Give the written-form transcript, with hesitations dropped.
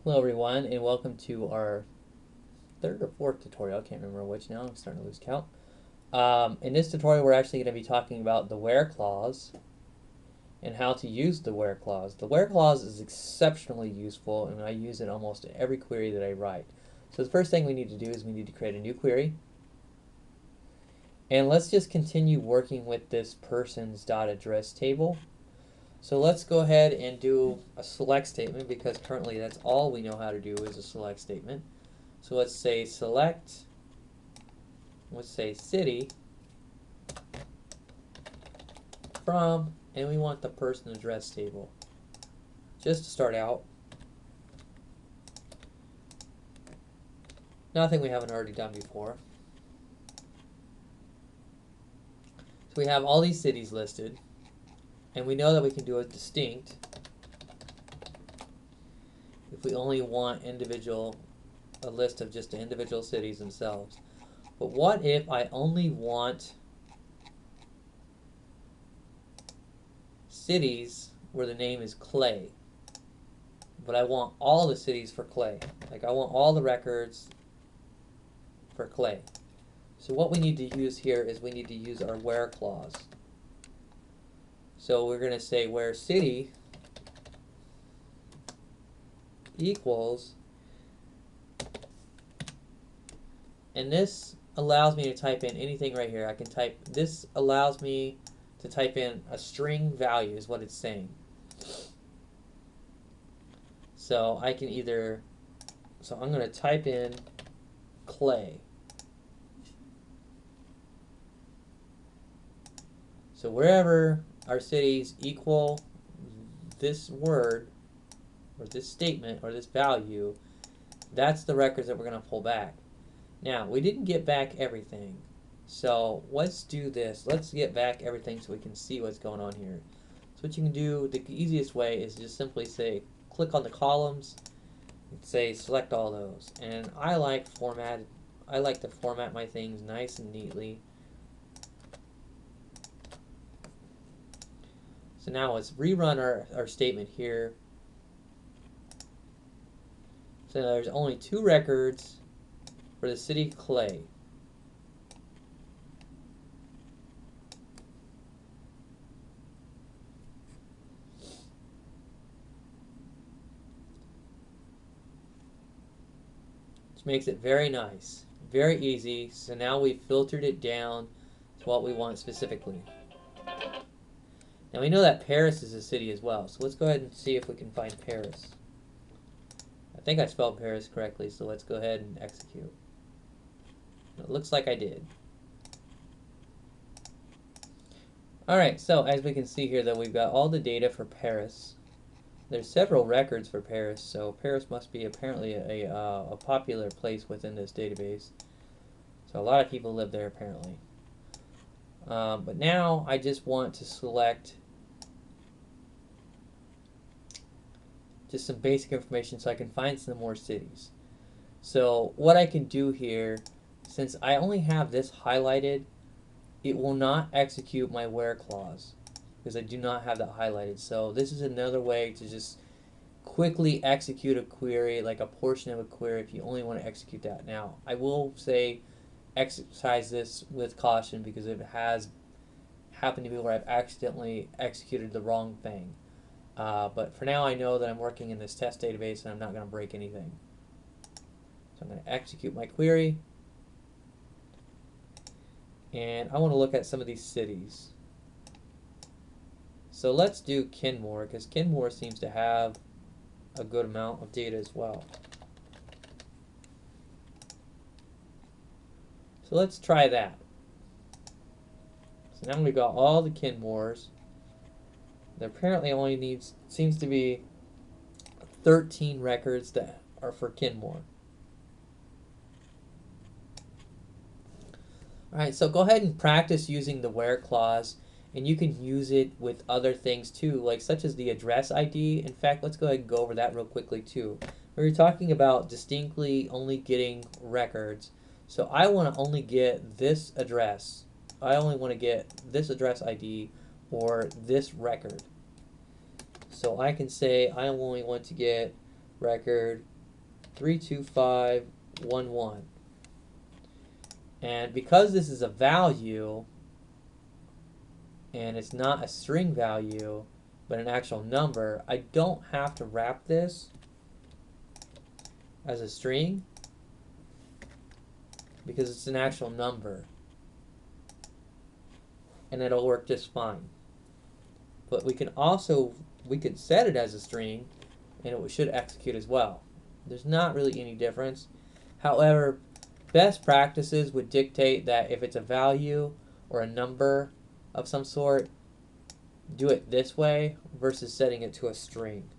Hello everyone, and welcome to our third or fourth tutorial. I can't remember which now. I'm starting to lose count. In this tutorial, we're actually going to be talking about the where clause and how to use the where clause. The where clause is exceptionally useful, and I use it almost in every query that I write. So the first thing we need to do is we need to create a new query. And let's just continue working with this person's .address table. So let's go ahead and do a select statement because currently that's all we know how to do is a select statement. So let's say select, let's say city from, and we want the person address table. Just to start out. Nothing we haven't already done before. So we have all these cities listed, and we know that we can do a distinct if we only want a list of just the individual cities themselves. But what if I only want cities where the name is Clay, but I want all the cities for Clay? Like I want all the records for Clay. So what we need to use here is we need to use our where clause. So we're going to say where city equals, and this allows me to type in anything right here. I can type, this allows me to type in a string value is what it's saying. So I can either, so I'm going to type in Clay. So wherever our cities equal this word or this statement or this value, that's the records that we're going to pull back. Now, we didn't get back everything. So let's do this. Let's get back everything so we can see what's going on here. So what you can do, the easiest way is just simply say, click on the columns and say select all those. And I like to format my things nice and neatly. So now let's rerun our statement here. So there's only 2 records for the city Clay. Which makes it very nice, very easy. So now we've filtered it down to what we want specifically. Now we know that Paris is a city as well, so let's go ahead and see if we can find Paris. I think I spelled Paris correctly, so let's go ahead and execute. It looks like I did. Alright, so as we can see here that we've got all the data for Paris. There's several records for Paris, so Paris must be apparently a popular place within this database. So a lot of people live there apparently. But now I just want to select just some basic information so I can find some more cities. So what I can do here, since I only have this highlighted, it will not execute my where clause because I do not have that highlighted. So this is another way to just quickly execute a query, like a portion of a query, if you only want to execute that. Now I will say exercise this with caution because it has happened to me where I've accidentally executed the wrong thing. But for now I know that I'm working in this test database and I'm not going to break anything. So I'm going to execute my query. And I want to look at some of these cities. So let's do Kenmore because Kenmore seems to have a good amount of data as well. So let's try that. So now we got all the Kenmores. There apparently only seems to be 13 records that are for Kenmore. Alright, so go ahead and practice using the where clause, and you can use it with other things too, like such as the address ID. In fact, let's go ahead and go over that real quickly too. We were talking about distinctly only getting records. So I want to only get this address. I only want to get this address ID or this record. So I can say I only want to get record 32511. And because this is a value and it's not a string value but an actual number, I don't have to wrap this as a string because it's an actual number and it'll work just fine. But we can set it as a string and it should execute as well. There's not really any difference. However, best practices would dictate that if it's a value or a number of some sort, do it this way versus setting it to a string.